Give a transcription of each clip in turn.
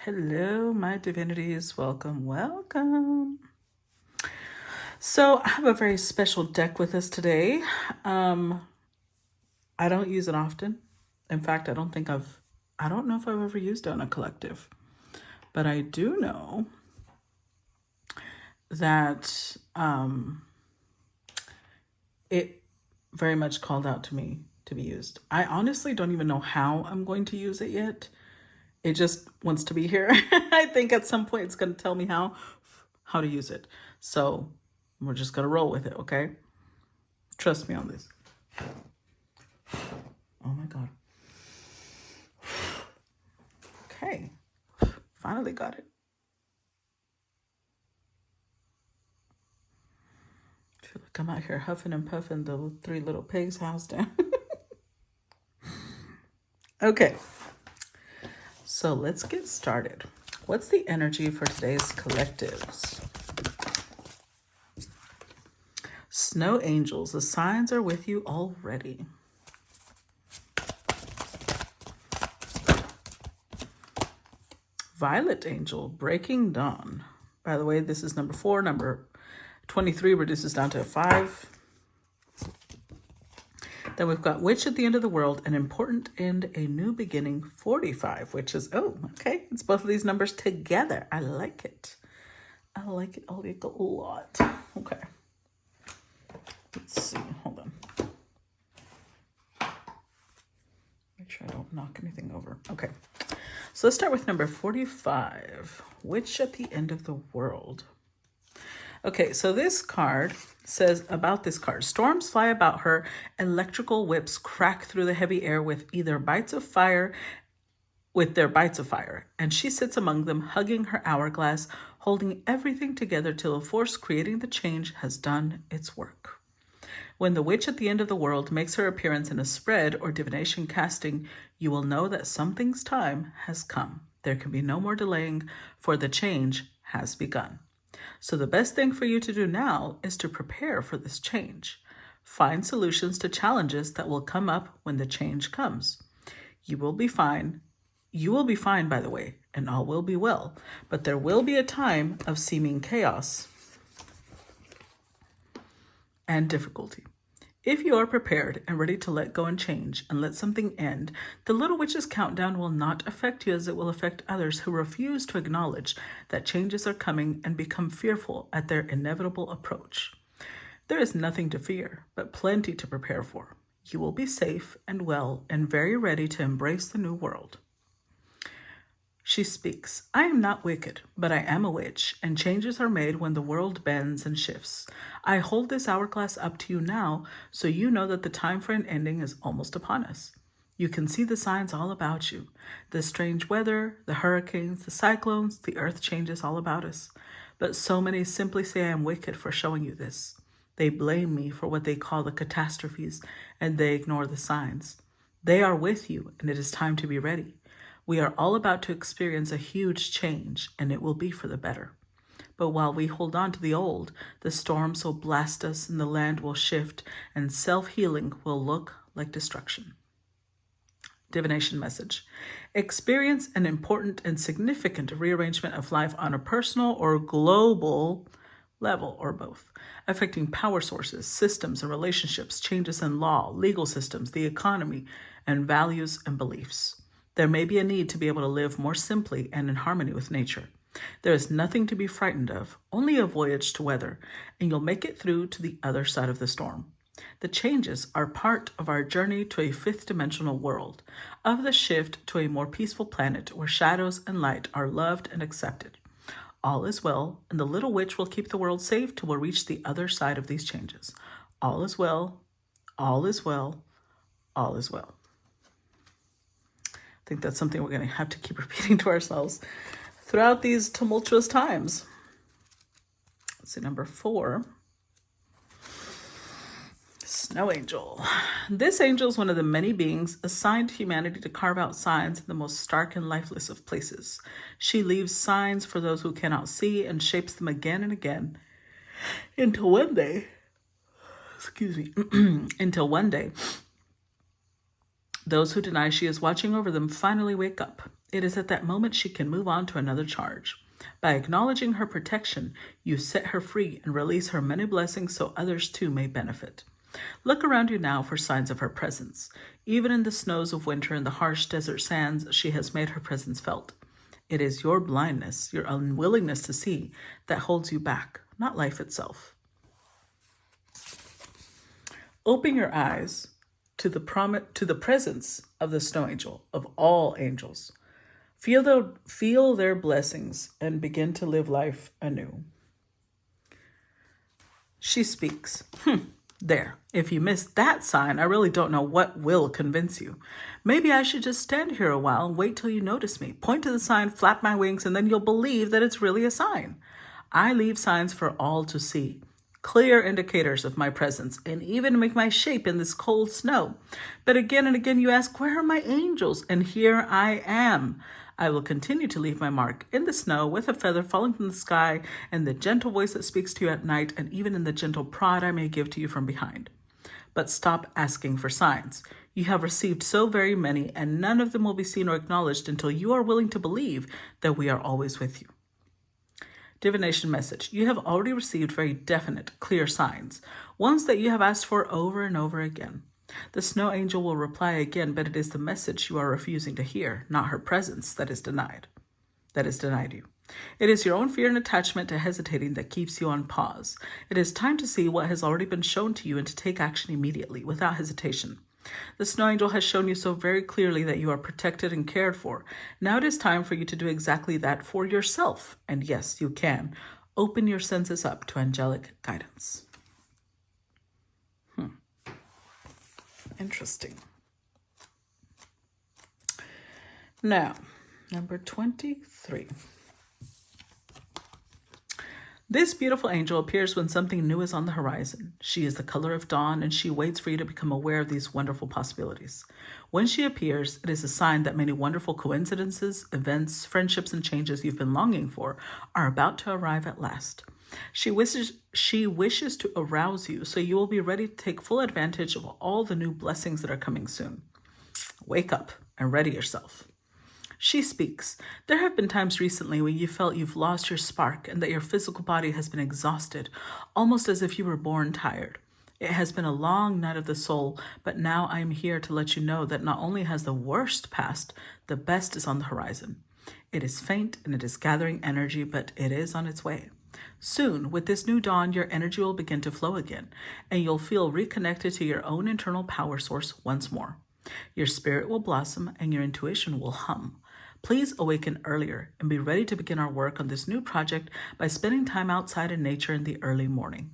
Hello, my divinities. Welcome, welcome. So I have a very special deck with us today. I don't use it often. In fact, I don't know if I've ever used it on a collective, but I do know that it very much called out to me to be used. I honestly don't even know how I'm going to use it yet. It just wants to be here. I think at some point it's going to tell me how to use it. So we're just going to roll with it, okay? Trust me on this. Oh my God. Okay. Finally got it. I feel like I'm out here huffing and puffing the three little pigs' house down. Okay. So let's get started. What's the energy for today's collectives? Snow angels, the signs are with you already. Violet angel, breaking dawn. By the way, this is number 4. Number 23 reduces down to a 5. Then we've got witch at the end of the world, an important end, a new beginning, 45, which is, oh, okay. It's both of these numbers together. I like it. I like it a lot. Okay. Let's see. Hold on. Make sure I don't knock anything over. Okay. So let's start with number 45. Witch at the end of the world. Okay, so this card says about this card. Storms fly about her. Electrical whips crack through the heavy air with their bites of fire. And she sits among them, hugging her hourglass, holding everything together till the force creating the change has done its work. When the witch at the end of the world makes her appearance in a spread or divination casting, you will know that something's time has come. There can be no more delaying, for the change has begun. So the best thing for you to do now is to prepare for this change. Find solutions to challenges that will come up when the change comes. You will be fine. You will be fine, by the way, and all will be well. But there will be a time of seeming chaos and difficulty. If you are prepared and ready to let go and change and let something end, the little witch's countdown will not affect you as it will affect others who refuse to acknowledge that changes are coming and become fearful at their inevitable approach. There is nothing to fear, but plenty to prepare for. You will be safe and well and very ready to embrace the new world. She speaks, I am not wicked, but I am a witch, and changes are made when the world bends and shifts. I hold this hourglass up to you now, so you know that the time for an ending is almost upon us. You can see the signs all about you. The strange weather, the hurricanes, the cyclones, the earth changes all about us. But so many simply say I am wicked for showing you this. They blame me for what they call the catastrophes, and they ignore the signs. They are with you, and it is time to be ready. We are all about to experience a huge change, and it will be for the better. But while we hold on to the old, the storms will blast us and the land will shift, and self-healing will look like destruction. Divination message. Experience an important and significant rearrangement of life on a personal or global level, or both, affecting power sources, systems and relationships, changes in law, legal systems, the economy, and values and beliefs. There may be a need to be able to live more simply and in harmony with nature. There is nothing to be frightened of, only a voyage to weather, and you'll make it through to the other side of the storm. The changes are part of our journey to a fifth-dimensional world, of the shift to a more peaceful planet where shadows and light are loved and accepted. All is well, and the little witch will keep the world safe till we reach the other side of these changes. All is well, all is well, all is well. I think that's something we're going to have to keep repeating to ourselves throughout these tumultuous times. Let's see, number 4. Snow angel. This angel is one of the many beings assigned to humanity to carve out signs in the most stark and lifeless of places. She leaves signs for those who cannot see and shapes them again and again until one day, those who deny she is watching over them finally wake up. It is at that moment she can move on to another charge. By acknowledging her protection, you set her free and release her many blessings so others too may benefit. Look around you now for signs of her presence. Even in the snows of winter and the harsh desert sands, she has made her presence felt. It is your blindness, your unwillingness to see, that holds you back, not life itself. Open your eyes to the presence of the snow angel, of all angels. Feel their blessings and begin to live life anew. She speaks. There. If you missed that sign, I really don't know what will convince you. Maybe I should just stand here a while and wait till you notice me. Point to the sign, flap my wings, and then you'll believe that it's really a sign. I leave signs for all to see. Clear indicators of my presence, and even make my shape in this cold snow. But again and again you ask, where are my angels? And here I am. I will continue to leave my mark in the snow with a feather falling from the sky and the gentle voice that speaks to you at night, and even in the gentle prod I may give to you from behind. But stop asking for signs. You have received so very many, and none of them will be seen or acknowledged until you are willing to believe that we are always with you. Divination message. You have already received very definite, clear signs, ones that you have asked for over and over again. The snow angel will reply again, but it is the message you are refusing to hear, not her presence, that is denied you. It is your own fear and attachment to hesitating that keeps you on pause. It is time to see what has already been shown to you and to take action immediately, without hesitation. The snow angel has shown you so very clearly that you are protected and cared for. Now it is time for you to do exactly that for yourself. And yes, you can. Open your senses up to angelic guidance. Interesting. Now, number 23. This beautiful angel appears when something new is on the horizon. She is the color of dawn, and she waits for you to become aware of these wonderful possibilities. When she appears, it is a sign that many wonderful coincidences, events, friendships, and changes you've been longing for are about to arrive at last. She wishes to arouse you so you will be ready to take full advantage of all the new blessings that are coming soon. Wake up and ready yourself. She speaks. There have been times recently when you felt you've lost your spark and that your physical body has been exhausted, almost as if you were born tired. It has been a long night of the soul, but now I am here to let you know that not only has the worst passed, the best is on the horizon. It is faint and it is gathering energy, but it is on its way. Soon, with this new dawn, your energy will begin to flow again, and you'll feel reconnected to your own internal power source once more. Your spirit will blossom and your intuition will hum. Please awaken earlier and be ready to begin our work on this new project by spending time outside in nature in the early morning.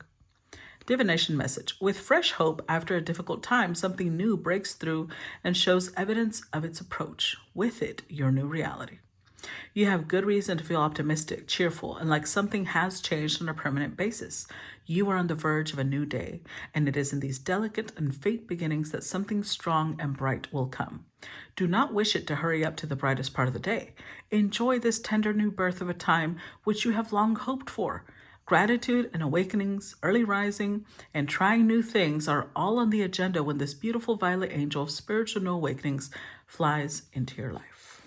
Divination message. With fresh hope after a difficult time, something new breaks through and shows evidence of its approach. With it, your new reality. You have good reason to feel optimistic, cheerful, and like something has changed on a permanent basis. You are on the verge of a new day, and it is in these delicate and fate beginnings that something strong and bright will come. Do not wish it to hurry up to the brightest part of the day. Enjoy this tender new birth of a time which you have long hoped for. Gratitude and awakenings, early rising, and trying new things are all on the agenda when this beautiful violet angel of spiritual new awakenings flies into your life.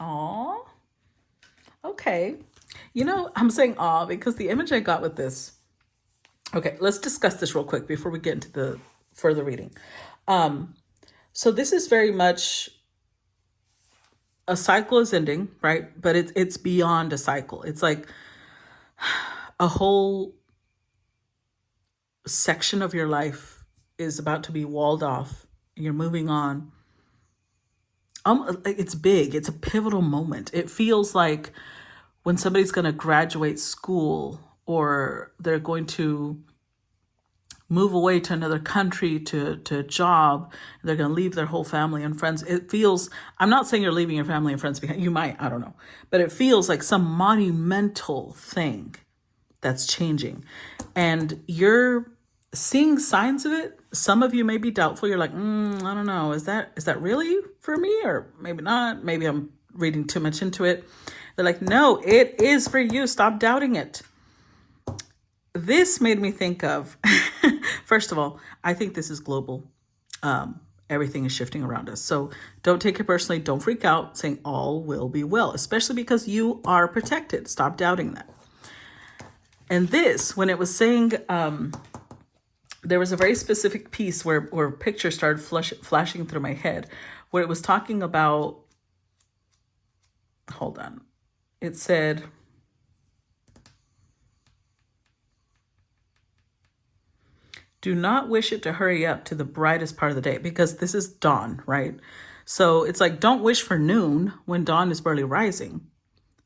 Aww. Okay. I'm saying aw because the image I got with this. Okay, let's discuss this real quick before we get into the further reading. So this is very much a cycle is ending, right? But it's beyond a cycle. It's like a whole section of your life is about to be walled off and you're moving on. It's big. It's a pivotal moment. It feels like when somebody's going to graduate school or they're going to move away to another country to a job, they're going to leave their whole family and friends. It feels, I'm not saying you're leaving your family and friends behind. You might, I don't know. But it feels like some monumental thing that's changing. And you're seeing signs of it. Some of you may be doubtful. You're like, I don't know. Is that really for me? Or maybe not. Maybe I'm reading too much into it. They're like, no, it is for you. Stop doubting it. This made me think of, first of all, I think this is global. everything is shifting around us. So don't take it personally. Don't freak out saying all will be well, especially because you are protected. Stop doubting that. And this, when it was saying, there was a very specific piece where pictures started flashing through my head, where it was talking about, hold on. It said, do not wish it to hurry up to the brightest part of the day, because this is dawn, right? So it's like, don't wish for noon when dawn is barely rising.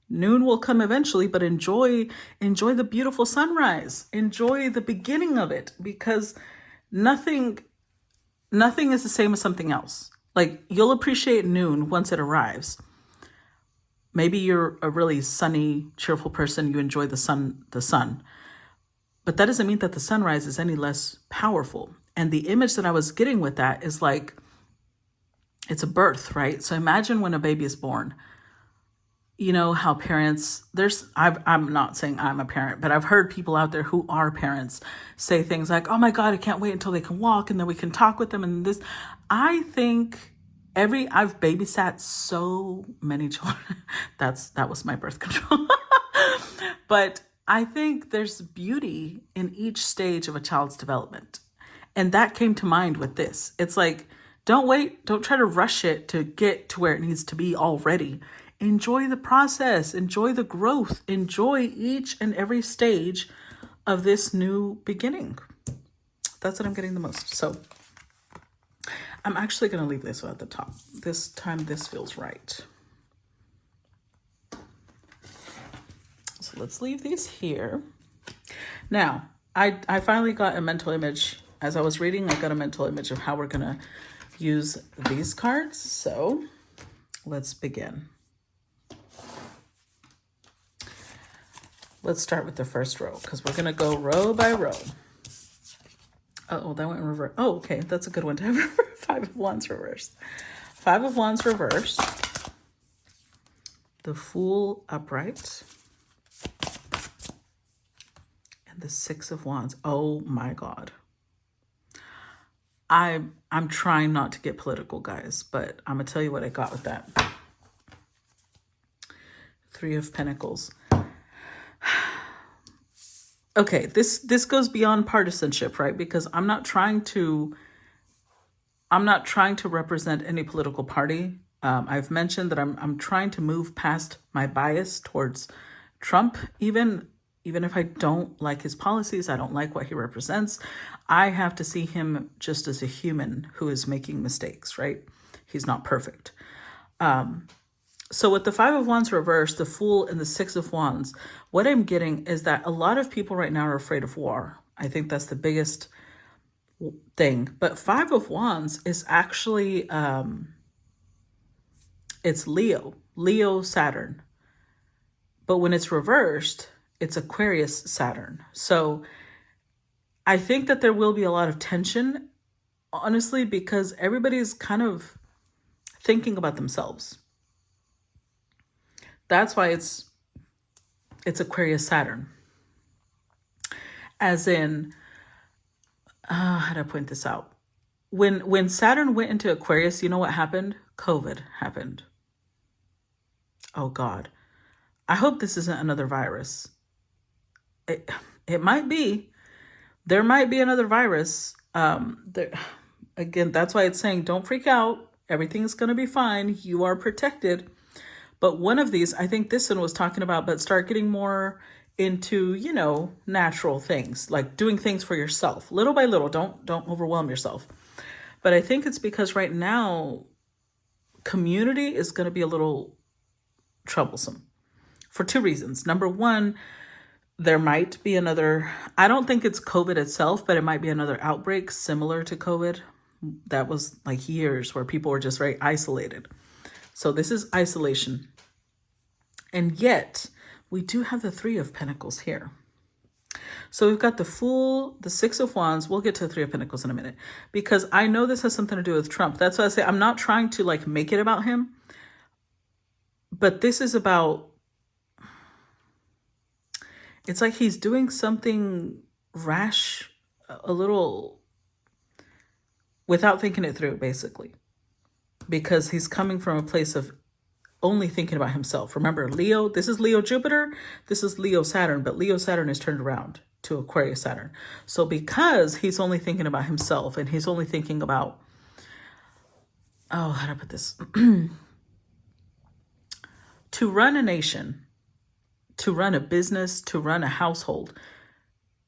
Noon will come eventually, but enjoy the beautiful sunrise. Enjoy the beginning of it, because nothing is the same as something else. Like, you'll appreciate noon once it arrives. Maybe you're a really sunny, cheerful person. You enjoy the sun. But that doesn't mean that the sunrise is any less powerful. And the image that I was getting with that is like, it's a birth, right? So imagine when a baby is born. You know how parents, I'm not saying I'm a parent, but I've heard people out there who are parents say things like, oh my God, I can't wait until they can walk and then we can talk with them. And this, I think I've babysat so many children. That was my birth control. But I think there's beauty in each stage of a child's development. And that came to mind with this. It's like, don't wait. Don't try to rush it to get to where it needs to be already. Enjoy the process, enjoy the growth, enjoy each and every stage of this new beginning. That's what I'm getting the most. So I'm actually going to leave this one at the top. This time, this feels right. So let's leave these here. Now, I finally got a mental image. As I was reading, I got a mental image of how we're going to use these cards. So let's begin. Let's start with the first row, because we're going to go row by row. Oh, that went in reverse. Oh, okay. That's a good one to have. 5 of Wands reversed. 5 of Wands reversed. The Fool upright. And the 6 of Wands. Oh my God. I'm trying not to get political, guys, but I'm going to tell you what I got with that. 3 of Pentacles. Okay, this goes beyond partisanship, right? Because I'm not trying to represent any political party. I've mentioned that I'm trying to move past my bias towards Trump, even if I don't like his policies, I don't like what he represents. I have to see him just as a human who is making mistakes, right? He's not perfect. So with the 5 of Wands reversed, the Fool and the 6 of Wands, what I'm getting is that a lot of people right now are afraid of war. I think that's the biggest thing. But 5 of Wands is actually, it's Leo Saturn. But when it's reversed, it's Aquarius Saturn. So I think that there will be a lot of tension, honestly, because everybody's kind of thinking about themselves. That's why it's Aquarius Saturn. As in, how do I point this out? When Saturn went into Aquarius, you know what happened? COVID happened. Oh God. I hope this isn't another virus. It might be. There might be another virus. Again, that's why it's saying don't freak out. Everything's going to be fine. You are protected. But one of these, I think this one was talking about, but start getting more into, natural things, like doing things for yourself, little by little. Don't overwhelm yourself. But I think it's because right now, community is going to be a little troublesome for 2 reasons. Number one, there might be another, I don't think it's COVID itself, but it might be another outbreak similar to COVID. That was like years where people were just very isolated. So this is isolation. And yet we do have the 3 of Pentacles here. So we've got the Fool, the 6 of Wands. We'll get to the 3 of Pentacles in a minute, because I know this has something to do with Trump. That's why I say I'm not trying to make it about him, but this is about, it's like he's doing something rash, a little without thinking it through, basically, because he's coming from a place of only thinking about himself. Remember, Leo, this is Leo Jupiter, this is Leo Saturn, but Leo Saturn is turned around to Aquarius Saturn. So because he's only thinking about himself and he's only thinking about, oh, how do I put this? To run a nation, to run a business, to run a household,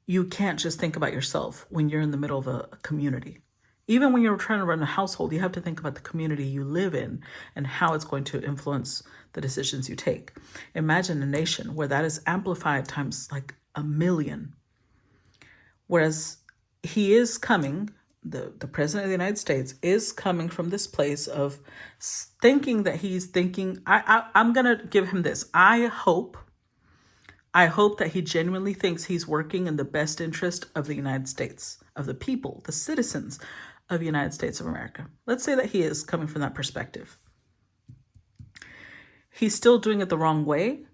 you can't just think about yourself when you're in the middle of a community. Even when you're trying to run a household, you have to think about the community you live in and how it's going to influence the decisions you take. Imagine a nation where that is amplified times like 1,000,000. Whereas he is coming, the president of the United States is coming from this place of thinking that he's thinking, I'm going to give him this. I hope that he genuinely thinks he's working in the best interest of the United States, of the people, the citizens of the United States of America. Let's say that he is coming from that perspective. He's still doing it the wrong way,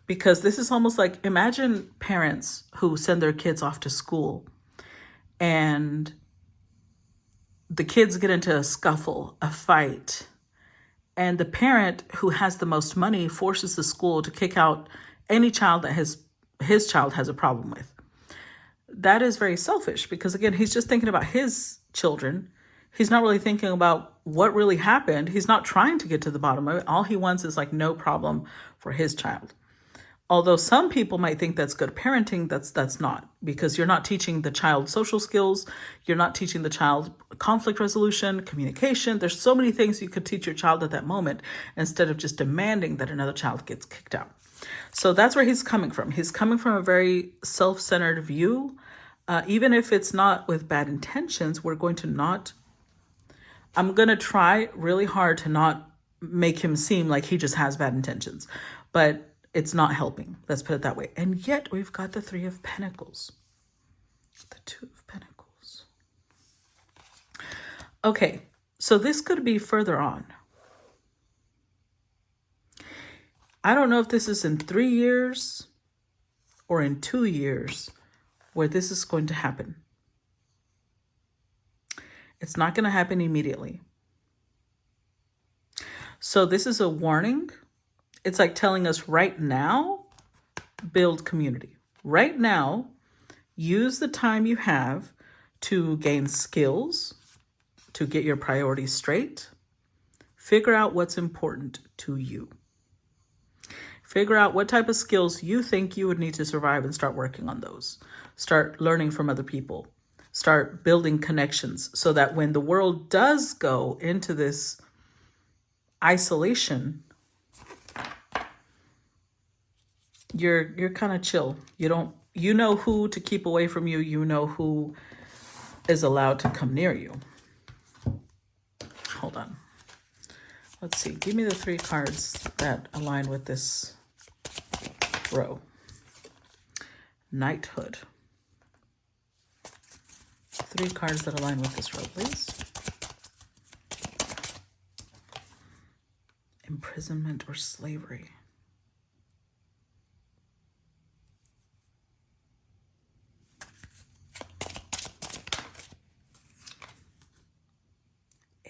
because this is almost like, imagine parents who send their kids off to school and the kids get into a scuffle, a fight, and the parent who has the most money forces the school to kick out any child that his child has a problem with. That is very selfish, because again, he's just thinking about his children. He's not really thinking about what really happened. He's not trying to get to the bottom of it. All he wants is like no problem for his child. Although some people might think that's good parenting, that's not, because you're not teaching the child social skills. You're not teaching the child conflict resolution, communication. There's so many things you could teach your child at that moment instead of just demanding that another child gets kicked out. So that's where he's coming from. He's coming from a very self-centered view. Even if it's not with bad intentions, I'm going to try really hard to not make him seem like he just has bad intentions. But it's not helping. Let's put it that way. And yet we've got the Three of Pentacles. The Two of Pentacles. Okay, so this could be further on. I don't know if this is in 3 years or in 2 years where this is going to happen. It's not going to happen immediately. So this is a warning. It's like telling us right now, build community. Right now, use the time you have to gain skills, to get your priorities straight. Figure out what's important to you. Figure out what type of skills you think you would need to survive and start working on those. Start learning from other people. Start building connections so that when the world does go into this isolation, you're kind of chill. You know who to keep away from you. You know who is allowed to come near you. Hold on. Let's see. Give me the 3 cards that align with this row. Knighthood. 3 cards that align with this row, please. Imprisonment or slavery.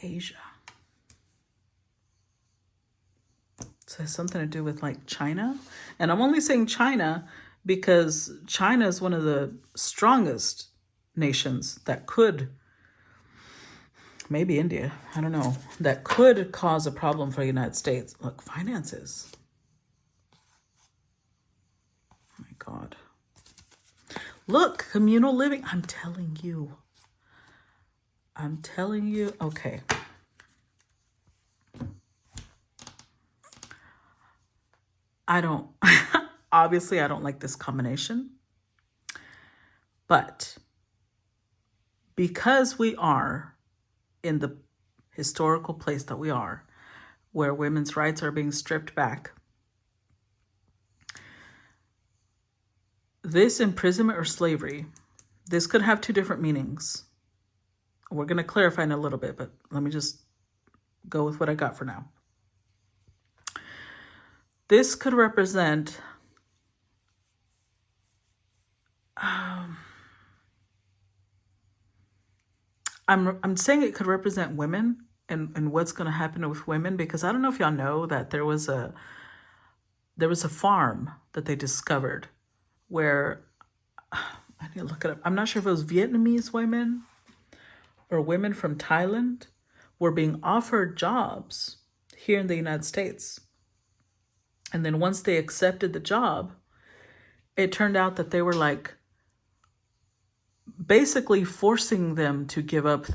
Asia. So it has something to do with like China. And I'm only saying China because China is one of the strongest nations that could, maybe India, I don't know, that could cause a problem for the United States. Look, finances. Oh my God. Look, communal living. I'm telling you. Okay. Obviously I don't like this combination, but because we are in the historical place that we are, where women's rights are being stripped back, this imprisonment or slavery, this could have 2 different meanings. We're going to clarify in a little bit, but let me just go with what I got for now. This could represent I'm saying it could represent women and what's going to happen with women, because I don't know if y'all know that there was a farm that they discovered where I need to look it up. I'm not sure if it was Vietnamese women or women from Thailand were being offered jobs here in the United States. And then once they accepted the job, it turned out that they were like basically forcing them to give up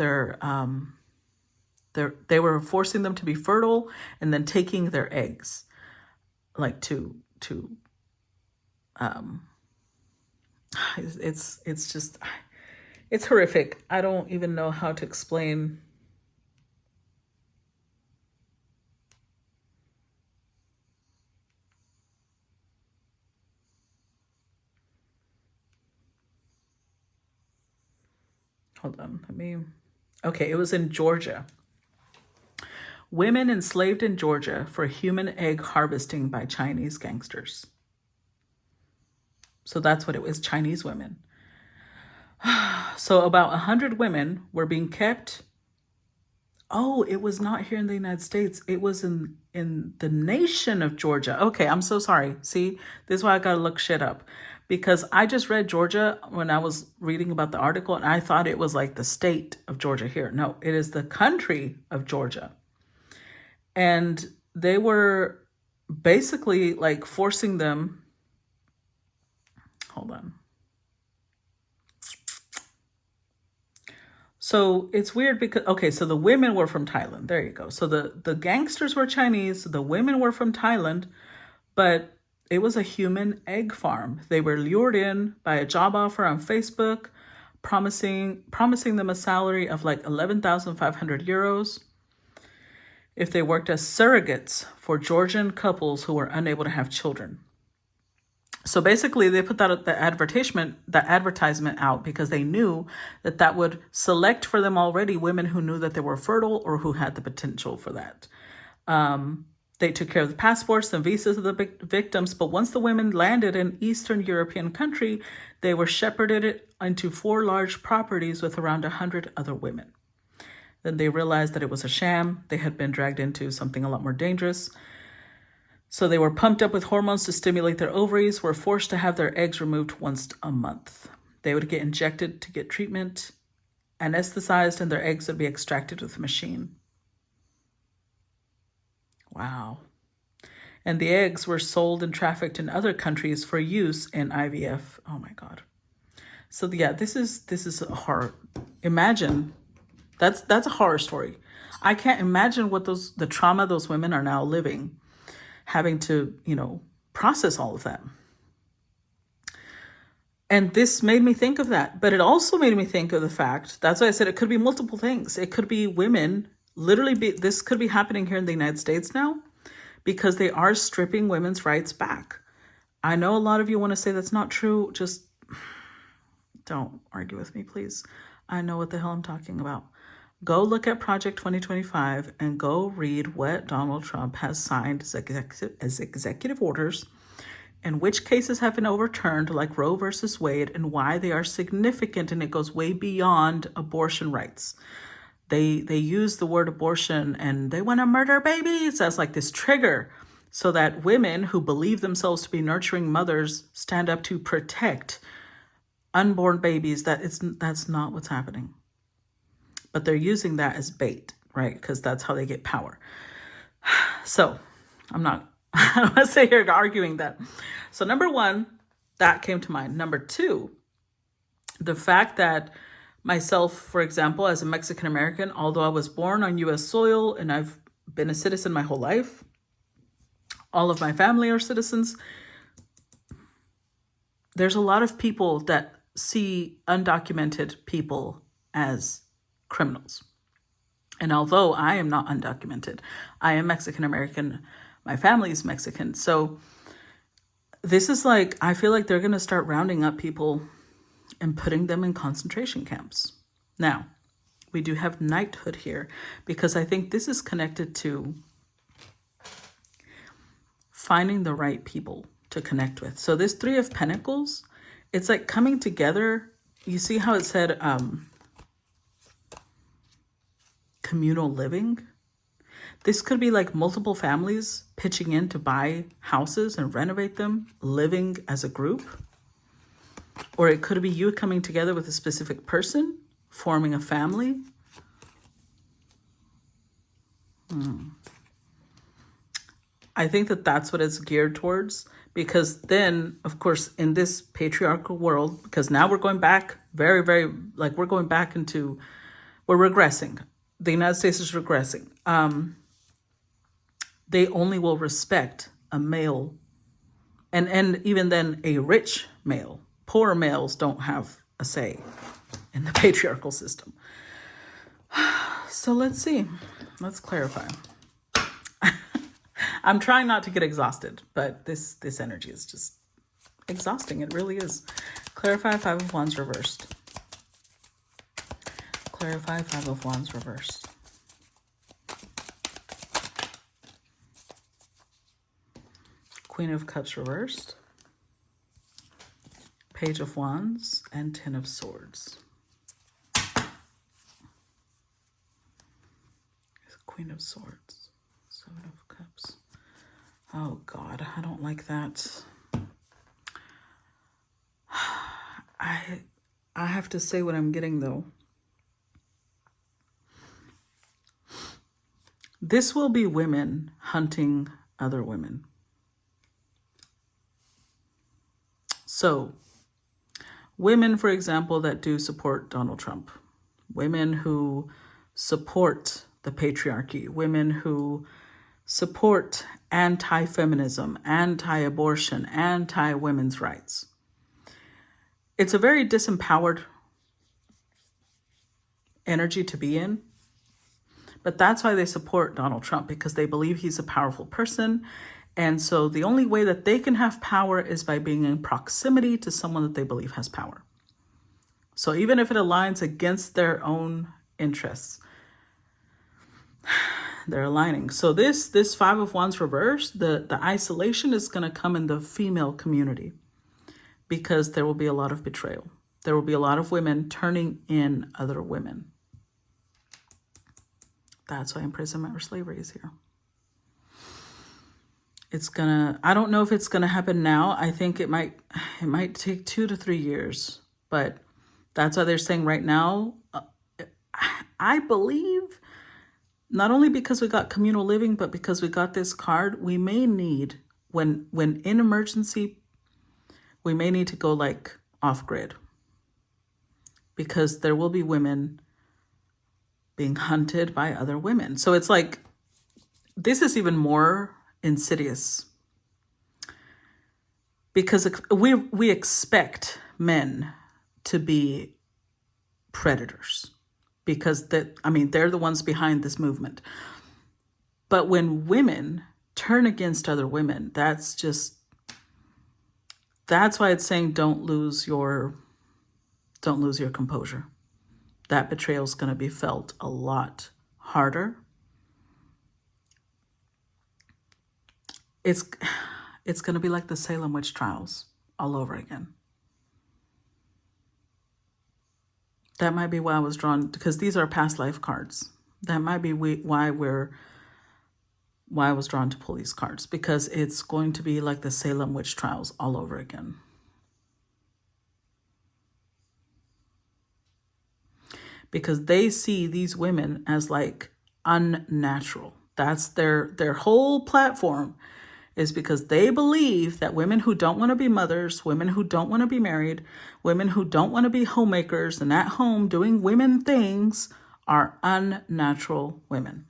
they were forcing them to be fertile and then taking their eggs, like to it's just, it's horrific. I don't even know how to explain. Hold on, okay, it was in Georgia. Women enslaved in Georgia for human egg harvesting by Chinese gangsters. So that's what it was, Chinese women. So about 100 women were being kept. Oh, it was not here in the United States. It was in the nation of Georgia. Okay, I'm so sorry. See, this is why I gotta look shit up. Because I just read Georgia when I was reading about the article, and I thought it was like the state of Georgia here. No, it is the country of Georgia. And they were basically like forcing them. Hold on. So it's weird because, okay, so the women were from Thailand. There you go. So the gangsters were Chinese. The women were from Thailand, but it was a human egg farm. They were lured in by a job offer on Facebook, promising them a salary of like 11,500 euros if they worked as surrogates for Georgian couples who were unable to have children. So basically, they put the advertisement out because they knew that would select for them already women who knew that they were fertile or who had the potential for that. They took care of the passports and visas of the victims, but once the women landed in Eastern European country, they were shepherded into 4 large properties with around 100 other women. Then they realized that it was a sham. They had been dragged into something a lot more dangerous. So they were pumped up with hormones to stimulate their ovaries, were forced to have their eggs removed once a month. They would get injected to get treatment, anesthetized, and their eggs would be extracted with a machine. Wow. And the eggs were sold and trafficked in other countries for use in IVF. Oh my God. So yeah, this is a horror. Imagine, that's a horror story. I can't imagine what the trauma those women are now living, having to, process all of that. And this made me think of that. But it also made me think of the fact, that's why I said it could be multiple things. It could be women, this could be happening here in the United States now, because they are stripping women's rights back. I know a lot of you want to say that's not true. Just don't argue with me, please. I know what the hell I'm talking about. Go look at Project 2025 and go read what Donald Trump has signed as executive orders and which cases have been overturned, like Roe versus Wade, and why they are significant, and it goes way beyond abortion rights. They use the word abortion and they want to murder babies as like this trigger so that women who believe themselves to be nurturing mothers stand up to protect unborn babies. That's not what's happening. But they're using that as bait, right? Because that's how they get power. So I don't want to sit here arguing that. So number one, that came to mind. Number two, the fact that myself, for example, as a Mexican American, although I was born on U.S. soil and I've been a citizen my whole life, all of my family are citizens, there's a lot of people that see undocumented people as criminals. And although I am not undocumented, I am Mexican American, my family is Mexican. So this is like, I feel like they're going to start rounding up people and putting them in concentration camps. Now, we do have knighthood here because I think this is connected to finding the right people to connect with. So this 3 of Pentacles, it's like coming together. You see how it said, communal living. This could be like multiple families pitching in to buy houses and renovate them, living as a group. Or it could be you coming together with a specific person, forming a family. I think that that's what it's geared towards, because then, of course, in this patriarchal world, because now we're going back we're regressing. The United States is regressing. They only will respect a male, and even then a rich male. Poor males don't have a say in the patriarchal system. So let's see. Let's clarify. I'm trying not to get exhausted, but this energy is just exhausting. It really is. Clarify, Five of Wands reversed. Clarify, Five of Wands reversed. Queen of Cups reversed. Page of Wands and Ten of Swords. Queen of Swords. Seven of Cups. Oh God, I don't like that. I have to say what I'm getting though. This will be women hunting other women. So, women, for example, that do support Donald Trump. Women who support the patriarchy. Women who support anti-feminism, anti-abortion, anti-women's rights. It's a very disempowered energy to be in. But that's why they support Donald Trump, because they believe he's a powerful person. And so the only way that they can have power is by being in proximity to someone that they believe has power. So even if it aligns against their own interests, they're aligning. So this Five of Wands reversed, the isolation is going to come in the female community, because there will be a lot of betrayal. There will be a lot of women turning in other women. That's why imprisonment or slavery is here. I don't know if it's gonna happen now. I think it might take 2 to 3 years, but that's why they're saying right now, I believe, not only because we got communal living, but because we got this card, we may need, when in emergency, we may need to go like off grid, because there will be women being hunted by other women. So it's like, this is even more insidious, because we expect men to be predators, because they're the ones behind this movement. But when women turn against other women, that's why it's saying don't lose your composure. That betrayal is going to be felt a lot harder. It's going to be like the Salem witch trials all over again. That might be why I was drawn, because these are past life cards. That might be why I was drawn to pull these cards, because it's going to be like the Salem witch trials all over again. Because they see these women as like unnatural. That's their whole platform, is because they believe that women who don't want to be mothers, women who don't want to be married, women who don't want to be homemakers and at home doing women things are unnatural women.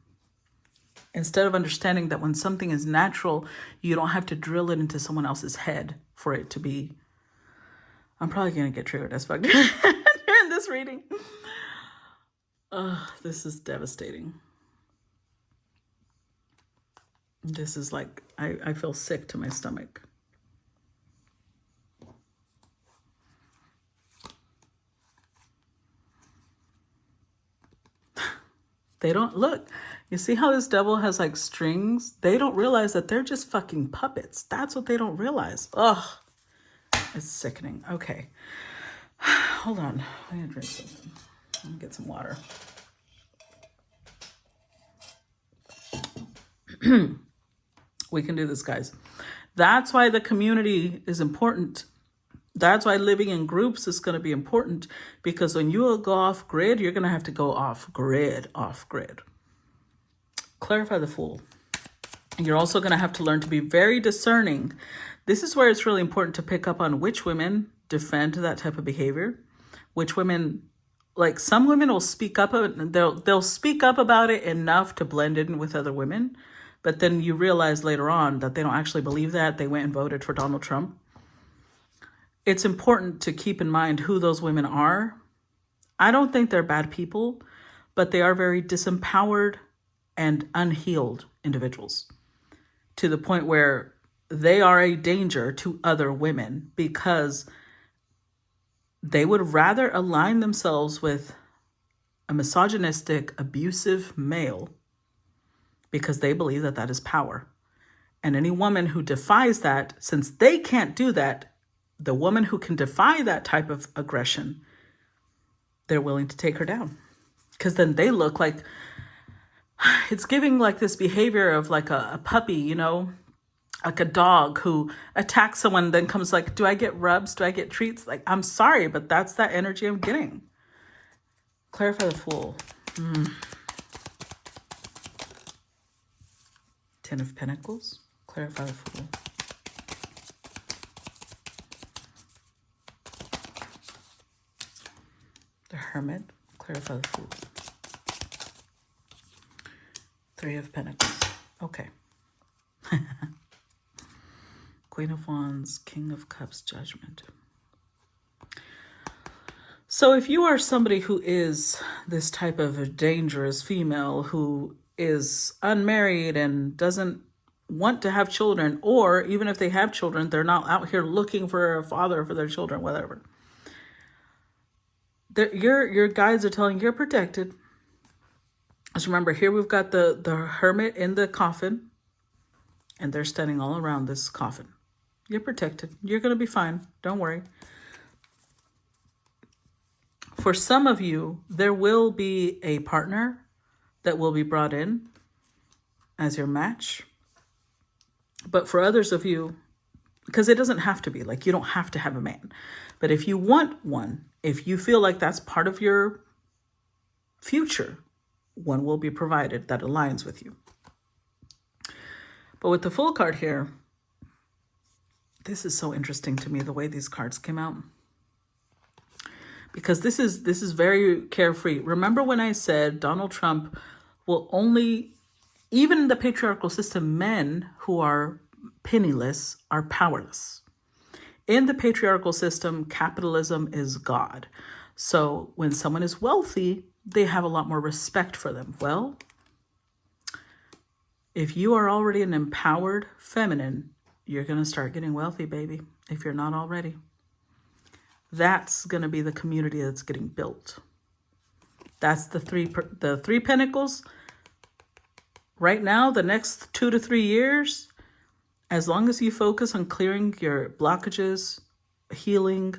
Instead of understanding that when something is natural, you don't have to drill it into someone else's head for it to be. I'm probably going to get triggered as fuck during this reading. This is devastating. This is like, I feel sick to my stomach. They don't, look, you see how this devil has like strings? They don't realize that they're just fucking puppets. That's what they don't realize. Ugh, it's sickening. Okay, hold on. I need to drink something. Let me get some water. We can do this, guys. That's why the community is important. That's why living in groups is going to be important, because when you go off grid, you're going to have to go off grid. Clarify the Fool. You're also going to have to learn to be very discerning. This is where it's really important to pick up on which women defend that type of behavior, which women, like some women will speak up, they'll speak up about it enough to blend in with other women. But then you realize later on that they don't actually believe that. They went and voted for Donald Trump. It's important to keep in mind who those women are. I don't think they're bad people, but they are very disempowered and unhealed individuals, to the point where they are a danger to other women because they would rather align themselves with a misogynistic, abusive male because they believe that that is power. And any woman who defies that, since they can't do that, the woman who can defy that type of aggression, they're willing to take her down. Because then they look like, it's giving like this behavior of like a puppy, you know, like a dog who attacks someone, then comes like, do I get rubs? Do I get treats? Like, I'm sorry, but that's that energy I'm getting. Clarify the Fool. Ten of Pentacles. Clarify the Fool. The Hermit. Clarify the Fool. Three of Pentacles. Okay. Queen of Wands, King of Cups, Judgment. So if you are somebody who is this type of a dangerous female who is unmarried and doesn't want to have children, or even if they have children, they're not out here looking for a father for their children, whatever. Your guides are telling you're protected. Just remember, here we've got the Hermit in the coffin, and they're standing all around this coffin. You're protected. You're going to be fine. Don't worry. For some of you, there will be a partner that will be brought in as your match. But for others of you, because it doesn't have to be, like you don't have to have a man. But if you want one, if you feel like that's part of your future, one will be provided that aligns with you. But with the Fool card here, this is so interesting to me, the way these cards came out. Because this is very carefree. Remember when I said Donald Trump will only, even in the patriarchal system, men who are penniless are powerless. In the patriarchal system, capitalism is God. So when someone is wealthy, they have a lot more respect for them. Well, if you are already an empowered feminine, you're going to start getting wealthy, baby, if you're not already. That's going to be the community that's getting built. That's the three pentacles. Right now, the next 2 to 3 years, as long as you focus on clearing your blockages, healing,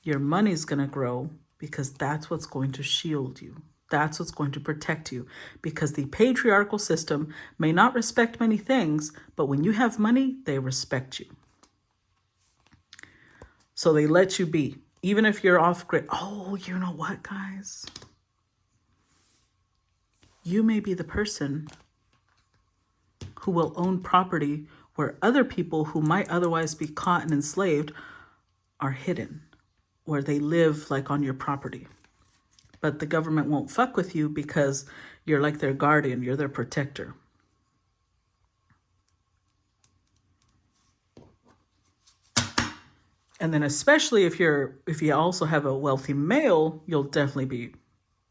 your money's going to grow, because that's what's going to shield you. That's what's going to protect you, because the patriarchal system may not respect many things, but when you have money, they respect you. So they let you be, even if you're off grid. Oh, you know what, guys? You may be the person who will own property where other people who might otherwise be caught and enslaved are hidden, where they live like on your property. But the government won't fuck with you because you're like their guardian, you're their protector. And then especially if you also have a wealthy male, you'll definitely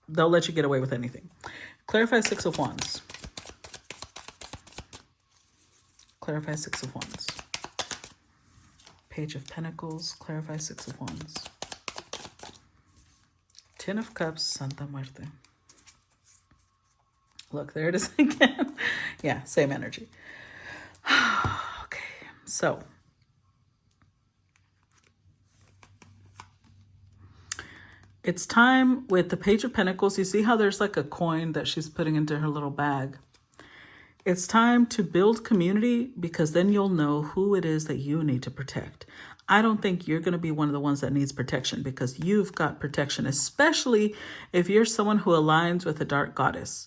they'll let you get away with anything. Clarify Six of Wands. Clarify Six of Wands. Page of Pentacles. Clarify Six of Wands. Ten of Cups. Santa Muerte. Look, there it is again. Yeah, same energy. Okay, so it's time with the Page of Pentacles. You see how there's like a coin that she's putting into her little bag. It's time to build community, because then you'll know who it is that you need to protect. I don't think you're going to be one of the ones that needs protection, because you've got protection, especially if you're someone who aligns with a dark goddess.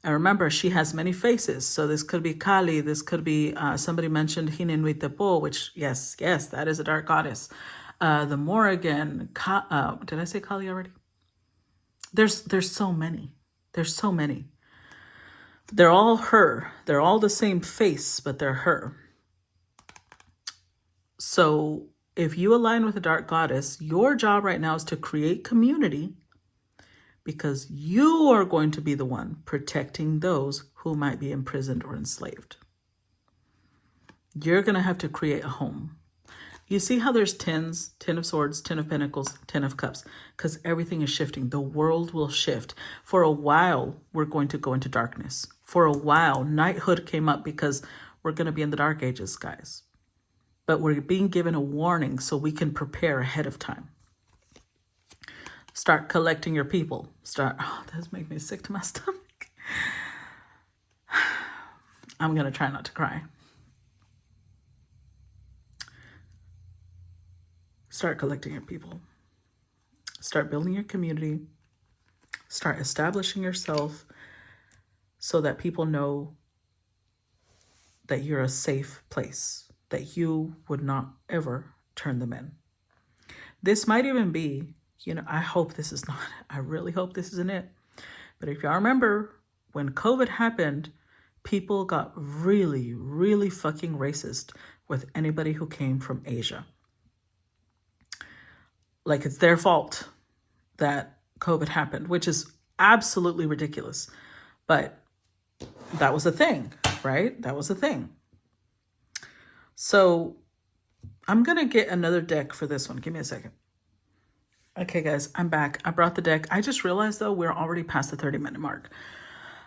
And remember, she has many faces. So this could be Kali. This could be, somebody mentioned Hinenwitepo, which, yes, that is a dark goddess. The Morrigan, did I say Kali already? There's so many. There's so many. They're all her. They're all the same face, but they're her. So if you align with a dark goddess, your job right now is to create community, because you are going to be the one protecting those who might be imprisoned or enslaved. You're going to have to create a home. You see how there's tens, 10 of swords, 10 of pentacles, 10 of cups, because everything is shifting. The world will shift. For a while, we're going to go into darkness. For a while, knighthood came up because we're going to be in the dark ages, guys. But we're being given a warning so we can prepare ahead of time. Start collecting your people. That's making me sick to my stomach. I'm going to try not to cry. Start collecting your people. Start building your community. Start establishing yourself so that people know that you're a safe place, that you would not ever turn them in. This might even be, I hope this is not, I really hope this isn't it. But if y'all remember, when COVID happened, people got really, really fucking racist with anybody who came from Asia. Like it's their fault that COVID happened, which is absolutely ridiculous. But that was a thing, right? That was a thing. So I'm going to get another deck for this one. Give me a second. Okay, guys, I'm back. I brought the deck. I just realized, though, we're already past the 30-minute mark.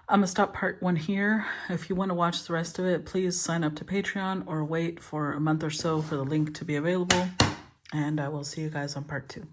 I'm going to stop part 1 here. If you want to watch the rest of it, please sign up to Patreon or wait for a month or so for the link to be available. And I will see you guys on part 2.